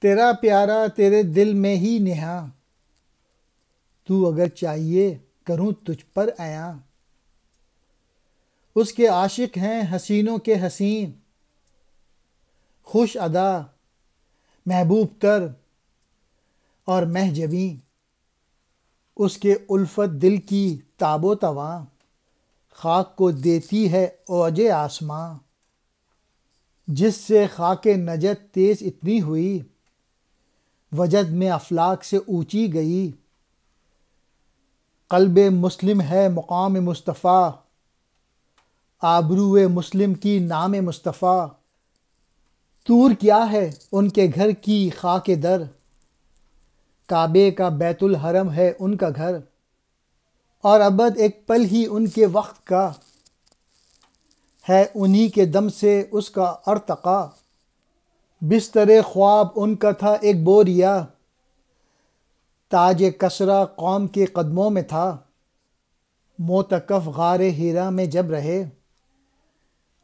تیرا پیارا تیرے دل میں ہی نہاں، تو اگر چاہیے کروں تجھ پر عیاں۔ اس کے عاشق ہیں حسینوں کے حسین، خوش ادا محبوب تر اور مہ جبیں۔ اس کے الفت دل کی تاب و تواں، خاک کو دیتی ہے اوج آسماں۔ جس سے خاک نجت تیز اتنی ہوئی، وجد میں افلاک سے اونچی گئی۔ قلب مسلم ہے مقام مصطفیٰ، آبرو مسلم کی نام مصطفیٰ۔ طور کیا ہے ان کے گھر کی خاک در، کعبے کا بیت الحرم ہے ان کا گھر۔ اور ابد ایک پل ہی ان کے وقت کا، ہے انہی کے دم سے اس کا ارتقا۔ بستر خواب ان کا تھا ایک بوریا، تاج کسریٰ قوم کے قدموں میں تھا۔ معتکف غار حرا میں جب رہے،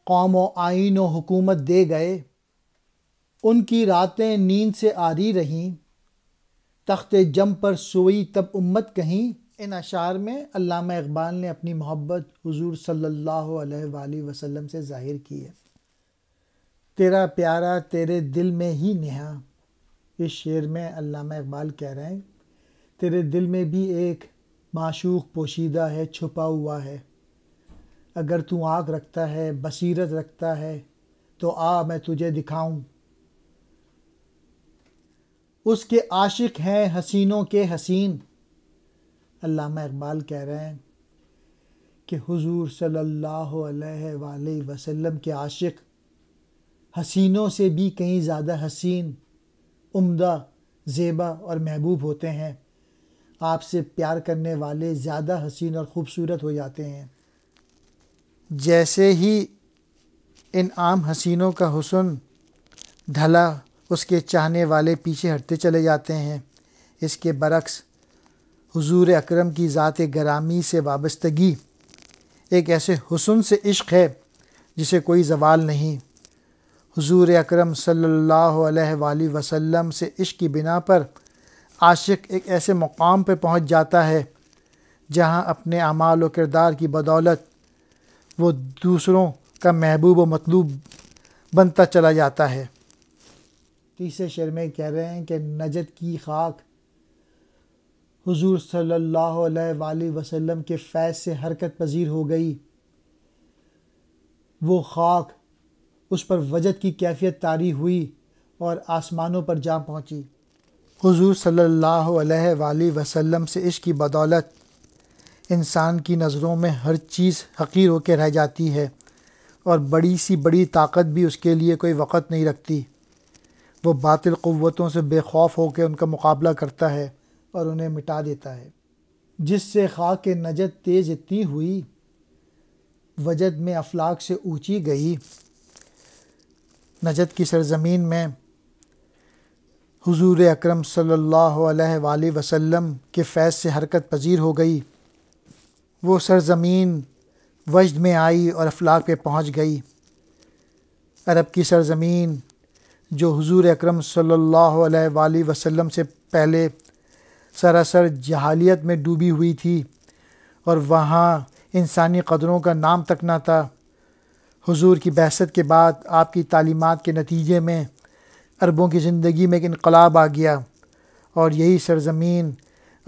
قوم و آئین و حکومت دے گئے۔ ان کی راتیں نیند سے عاری رہیں، تخت جم پر سوئی تب امت کہیں۔ ان اشعار میں علامہ اقبال نے اپنی محبت حضور صلی اللہ علیہ وآلہ وسلم سے ظاہر کی ہے۔ تیرا پیارا تیرے دل میں ہی نہاں، اس شعر میں علامہ اقبال کہہ رہے ہیں تیرے دل میں بھی ایک معشوق پوشیدہ ہے، چھپا ہوا ہے۔ اگر تو آنکھ رکھتا ہے، بصیرت رکھتا ہے تو آ میں تجھے دکھاؤں۔ اس کے عاشق ہیں حسینوں کے حسین۔ علامہ اقبال کہہ رہے ہیں کہ حضور صلی اللہ علیہ وآلہ وسلم کے عاشق حسینوں سے بھی کہیں زیادہ حسین، عمدہ، زیبا اور محبوب ہوتے ہیں۔ آپ سے پیار کرنے والے زیادہ حسین اور خوبصورت ہو جاتے ہیں۔ جیسے ہی ان عام حسینوں کا حسن ڈھلا، اس کے چاہنے والے پیچھے ہٹتے چلے جاتے ہیں۔ اس کے برعکس حضور اکرم کی ذات گرامی سے وابستگی ایک ایسے حسن سے عشق ہے جسے کوئی زوال نہیں۔ حضور اکرم صلی اللہ علیہ وآلہ وسلم سے عشق کی بنا پر عاشق ایک ایسے مقام پہ پہنچ جاتا ہے جہاں اپنے اعمال و کردار کی بدولت وہ دوسروں کا محبوب و مطلوب بنتا چلا جاتا ہے۔ تیسرے شعر میں کہہ رہے ہیں کہ نجد کی خاک حضور صلی اللہ علیہ وآلہ وسلم کے فیض سے حرکت پذیر ہو گئی۔ وہ خاک اس پر وجد کی کیفیت طاری ہوئی اور آسمانوں پر جا پہنچی۔ حضور صلی اللہ علیہ وآلہ وسلم سے عشق کی بدولت انسان کی نظروں میں ہر چیز حقیر ہو کے رہ جاتی ہے، اور بڑی سی بڑی طاقت بھی اس کے لیے کوئی وقت نہیں رکھتی۔ وہ باطل قوتوں سے بے خوف ہو کے ان کا مقابلہ کرتا ہے اور انہیں مٹا دیتا ہے۔ جس سے خاک نجد تیز اتنی ہوئی، وجد میں افلاک سے اونچی گئی۔ نجد کی سرزمین میں حضور اکرم صلی اللہ علیہ وآلہ وسلم کے فیض سے حرکت پذیر ہو گئی۔ وہ سرزمین وجد میں آئی اور افلاک پہ پہنچ گئی۔ عرب کی سرزمین جو حضور اکرم صلی اللہ علیہ وآلہ وسلم سے پہلے سراسر جہالیت میں ڈوبی ہوئی تھی، اور وہاں انسانی قدروں کا نام تک نہ تھا۔ حضور کی بعثت کے بعد آپ کی تعلیمات کے نتیجے میں عربوں کی زندگی میں ایک انقلاب آ گیا، اور یہی سرزمین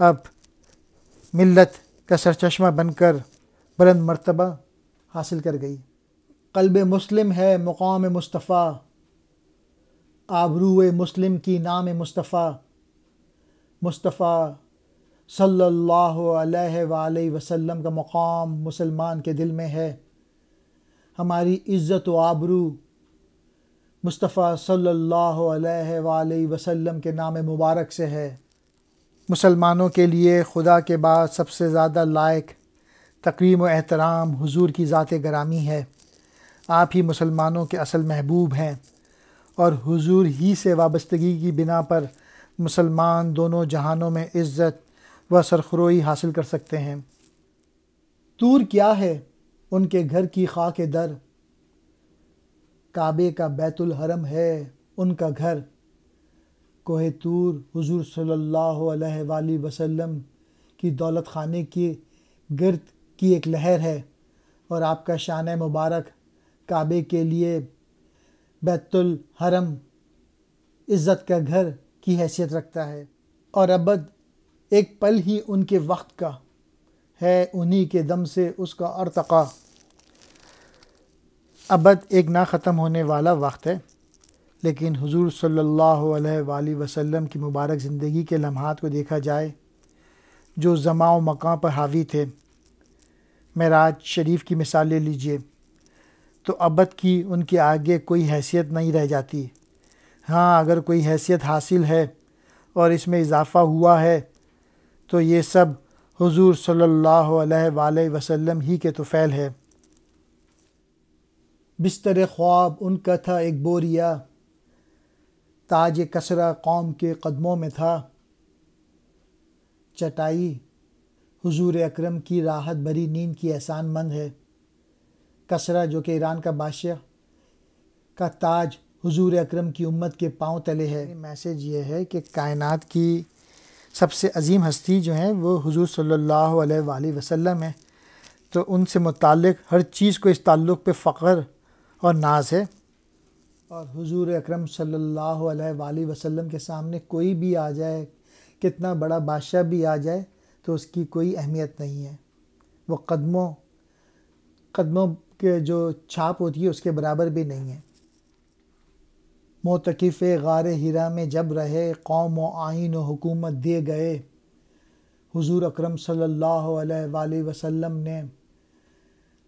اب ملت کا سرچشمہ بن کر بلند مرتبہ حاصل کر گئی۔ قلب مسلم ہے مقام مصطفیٰ، آبرو مسلم کی نام مصطفیٰ۔ مصطفیٰ صلی اللہ علیہ وآلہ وسلم کا مقام مسلمان کے دل میں ہے۔ ہماری عزت و آبرو مصطفیٰ صلی اللہ علیہ وآلہ وسلم کے نام مبارک سے ہے۔ مسلمانوں کے لیے خدا کے بعد سب سے زیادہ لائق تکریم و احترام حضور کی ذات گرامی ہے۔ آپ ہی مسلمانوں کے اصل محبوب ہیں، اور حضور ہی سے وابستگی کی بنا پر مسلمان دونوں جہانوں میں عزت و سرخروئی حاصل کر سکتے ہیں۔ طور کیا ہے ان کے گھر کی خاک در، کعبے کا بیت الحرم ہے ان کا گھر۔ کوہ طور حضور صلی اللہ علیہ وآلہ وسلم کی دولت خانے کی گرد کی ایک لہر ہے، اور آپ کا شان مبارک کعبے کے لیے بیت الحرم عزت کا گھر کی حیثیت رکھتا ہے، اور ابد ایک پل ہی ان کے وقت کا ہے، انہی کے دم سے اس کا ارتقا۔ ابد ایک نہ ختم ہونے والا وقت ہے، لیکن حضور صلی اللہ علیہ وآلہ وسلم کی مبارک زندگی کے لمحات کو دیکھا جائے جو زمان و مکان پر حاوی تھے۔ معراج شریف کی مثال لے لیجئے تو ابد کی ان کے آگے کوئی حیثیت نہیں رہ جاتی۔ ہاں، اگر کوئی حیثیت حاصل ہے اور اس میں اضافہ ہوا ہے تو یہ سب حضور صلی اللہ علیہ وآلہ وسلم ہی کے طفیل ہے۔ بستر خواب ان کا تھا ایک بوریا، تاج کسریٰ قوم کے قدموں میں تھا۔ چٹائی حضور اکرم کی راحت بھری نیند کی احسان مند ہے۔ کسریٰ جو کہ ایران کا بادشاہ کا تاج حضور اکرم کی امت کے پاؤں تلے ہے۔ میسج یہ ہے کہ کائنات کی سب سے عظیم ہستی جو ہیں وہ حضور صلی اللہ علیہ وآلہ وسلم ہے، تو ان سے متعلق ہر چیز کو اس تعلق پہ فخر اور ناز ہے، اور حضور اکرم صلی اللہ علیہ وآلہ وسلم کے سامنے کوئی بھی آ جائے، کتنا بڑا بادشاہ بھی آ جائے تو اس کی کوئی اہمیت نہیں ہے، وہ قدموں کے جو چھاپ ہوتی ہے اس کے برابر بھی نہیں ہے۔ معتکف غار حرا میں جب رہے، قوم و آئین و حکومت دے گئے، حضور اکرم صلی اللہ علیہ وآلہ وسلم نے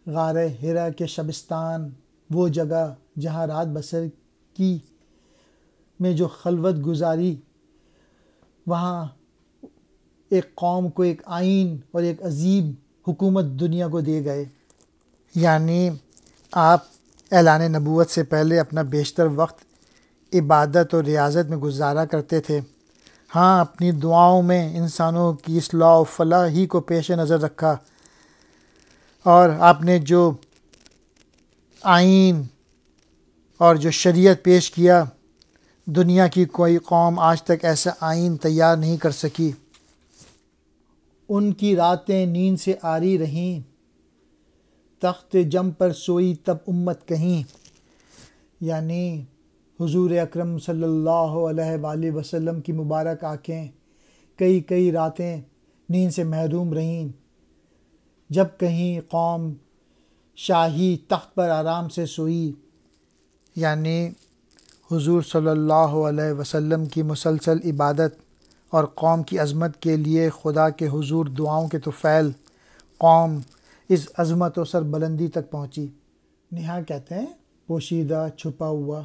غار حرا کے شبستان، وہ جگہ جہاں رات بسر کی میں جو خلوت گزاری، وہاں ایک قوم کو ایک آئین اور ایک عظیم حکومت دنیا کو دے گئے۔ یعنی آپ اعلان نبوت سے پہلے اپنا بیشتر وقت عبادت اور ریاضت میں گزارا کرتے تھے۔ ہاں، اپنی دعاؤں میں انسانوں کی اصلاح و فلاح ہی کو پیش نظر رکھا، اور آپ نے جو آئین اور جو شریعت پیش کیا، دنیا کی کوئی قوم آج تک ایسا آئین تیار نہیں کر سکی۔ ان کی راتیں نیند سے آری رہیں، تخت جم پر سوئی تب امت کہیں۔ یعنی حضور اکرم صلی اللہ علیہ وآلہ وسلم کی مبارک آنکھیں کئی راتیں نیند سے محروم رہیں، جب کہیں قوم شاہی تخت پر آرام سے سوئی۔ یعنی حضور صلی اللہ علیہ وسلم کی مسلسل عبادت اور قوم کی عظمت کے لیے خدا کے حضور دعاؤں کے طفیل قوم اس عظمت و سربلندی تک پہنچی۔ نہا کہتے ہیں پوشیدہ چھپا ہوا،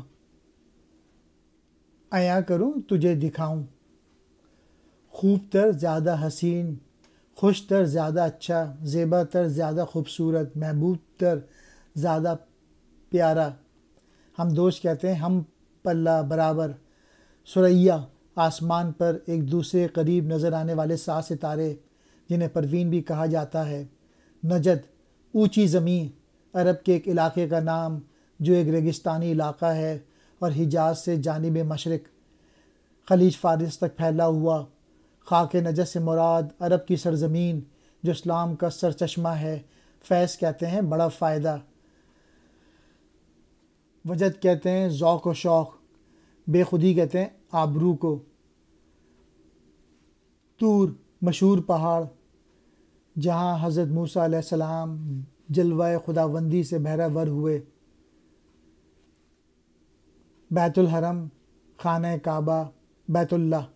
عیاں کروں تجھے دکھاؤں، خوب تر زیادہ حسین، خوش تر زیادہ اچھا، زیبا تر زیادہ خوبصورت، محبوب تر زیادہ پیارا۔ ہم دوش کہتے ہیں ہم پلہ برابر، ثریا آسمان پر ایک دوسرے قریب نظر آنے والے 7 ستارے جنہیں پروین بھی کہا جاتا ہے۔ نجد اونچی زمین، عرب کے ایک علاقے کا نام جو ایک ریگستانی علاقہ ہے اور حجاز سے جانب مشرق خلیج فارس تک پھیلا ہوا۔ خاک نجد سے مراد عرب کی سرزمین جو اسلام کا سرچشمہ ہے۔ فیض کہتے ہیں بڑا فائدہ، وجد کہتے ہیں ذوق و شوق، بے خودی کہتے ہیں آبرو کو۔ طور مشہور پہاڑ جہاں حضرت موسیٰ علیہ السلام جلوہ خداوندی سے بہرہ ور ہوئے۔ بیت الحرم، خانہ کعبہ، بیت اللہ۔